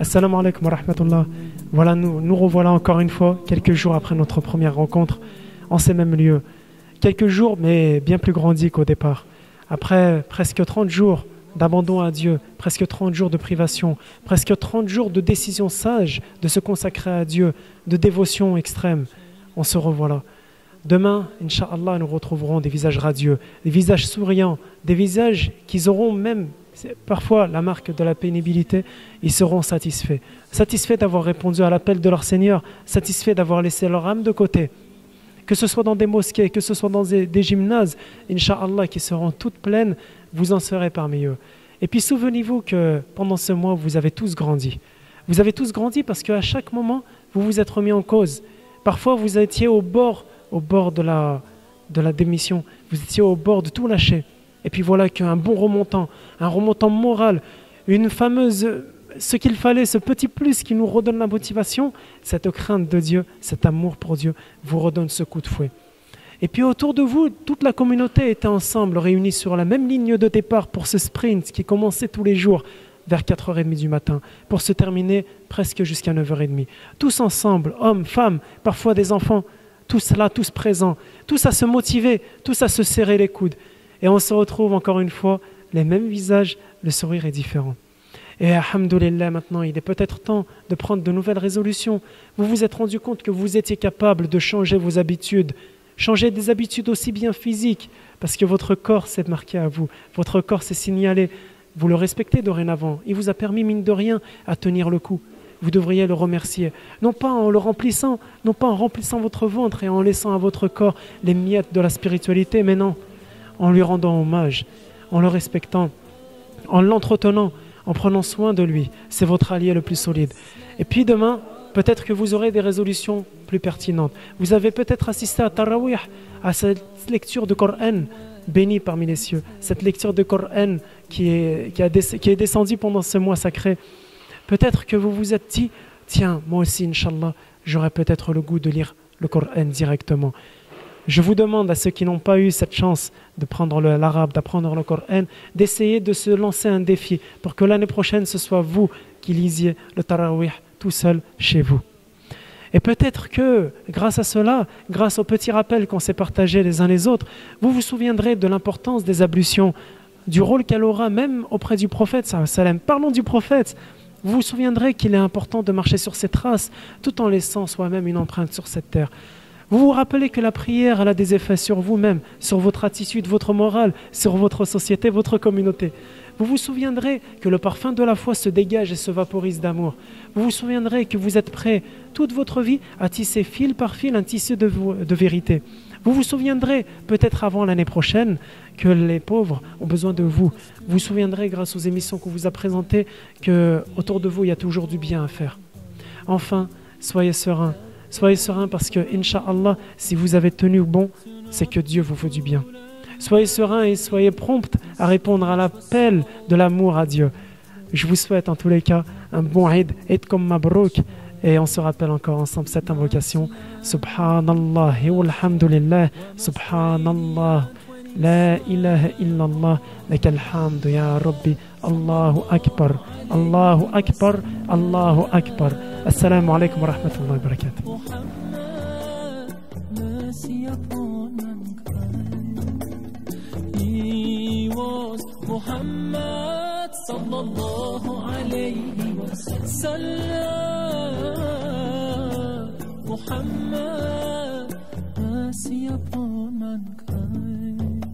Assalamu alaikum wa rahmatullah. Voilà, nous revoilà encore une fois, quelques jours après notre première rencontre, en ces mêmes lieux. Quelques jours, mais bien plus grandis qu'au départ. Après presque 30 jours d'abandon à Dieu, presque 30 jours de privation, presque 30 jours de décision sage, de se consacrer à Dieu, de dévotion extrême, on se revoilà. Demain, Inch'Allah, nous retrouverons des visages radieux, des visages souriants, des visages qui auront même parfois la marque de la pénibilité. Ils seront satisfaits. Satisfaits d'avoir répondu à l'appel de leur Seigneur, satisfaits d'avoir laissé leur âme de côté. Que ce soit dans des mosquées, que ce soit dans des gymnases, Inch'Allah, qui seront toutes pleines, vous en serez parmi eux. Et puis souvenez-vous que pendant ce mois, vous avez tous grandi. Vous avez tous grandi parce qu'à chaque moment, vous vous êtes remis en cause. Parfois, vous étiez au bord de la démission. Vous étiez au bord de tout lâcher. Et puis voilà qu'un bon remontant, un remontant moral, une fameuse, ce qu'il fallait, ce petit plus qui nous redonne la motivation, cette crainte de Dieu, cet amour pour Dieu, vous redonne ce coup de fouet. Et puis autour de vous, toute la communauté était ensemble, réunie sur la même ligne de départ pour ce sprint qui commençait tous les jours vers 4h30 du matin, pour se terminer presque jusqu'à 9h30. Tous ensemble, hommes, femmes, parfois des enfants, tous là, tous présents, tous à se motiver, tous à se serrer les coudes. Et on se retrouve encore une fois, les mêmes visages, le sourire est différent. Et alhamdoulilah, maintenant, il est peut-être temps de prendre de nouvelles résolutions. Vous vous êtes rendu compte que vous étiez capable de changer vos habitudes, changer des habitudes aussi bien physiques, parce que votre corps s'est marqué à vous, votre corps s'est signalé, vous le respectez dorénavant, il vous a permis, mine de rien, à tenir le coup. Vous devriez le remercier, non pas en le remplissant, non pas en remplissant votre ventre et en laissant à votre corps les miettes de la spiritualité, mais non, en lui rendant hommage, en le respectant, en l'entretenant, en prenant soin de lui. C'est votre allié le plus solide. Et puis demain, peut-être que vous aurez des résolutions plus pertinentes. Vous avez peut-être assisté à Tarawih, à cette lecture de Coran bénie parmi les cieux, cette lecture de Coran qui est descendue pendant ce mois sacré. Peut-être que vous vous êtes dit, tiens, moi aussi, Inch'Allah, j'aurai peut-être le goût de lire le Coran directement. Je vous demande à ceux qui n'ont pas eu cette chance de prendre l'arabe, d'apprendre le Coran, d'essayer de se lancer un défi pour que l'année prochaine, ce soit vous qui lisiez le Tarawih tout seul chez vous. Et peut-être que, grâce à cela, grâce aux petits rappels qu'on s'est partagés les uns les autres, vous vous souviendrez de l'importance des ablutions, du rôle qu'elle aura même auprès du prophète, sallam. Parlons du prophète. Vous vous souviendrez qu'il est important de marcher sur ses traces, tout en laissant soi-même une empreinte sur cette terre. Vous vous rappelez que la prière, elle a des effets sur vous-même, sur votre attitude, votre morale, sur votre société, votre communauté. Vous vous souviendrez que le parfum de la foi se dégage et se vaporise d'amour. Vous vous souviendrez que vous êtes prêts toute votre vie à tisser fil par fil un tissu de vérité. Vous vous souviendrez, peut-être avant l'année prochaine, que les pauvres ont besoin de vous. Vous vous souviendrez, grâce aux émissions qu'on vous a présentées, qu'autour de vous, il y a toujours du bien à faire. Enfin, soyez sereins. Soyez sereins parce que, Inch'Allah, si vous avez tenu bon, c'est que Dieu vous fait du bien. Soyez sereins et soyez prompts à répondre à l'appel de l'amour à Dieu. Je vous souhaite en tous les cas un bon Eid, Eid comme Mabrouk. Et on se rappelle encore ensemble cette invocation. Subhanallah walhamdulillah. Subhanallah. La ilaha illallah. Lakal hamdu ya Rabbi. Allahu Akbar. Allahu Akbar. Allahu Akbar. Assalamu alaikum wa rahmatullahi wa barakatuh. Muhammad sallallahu alayhi wa sallam. Muhammad, mercy upon mankind,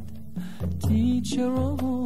teacher of all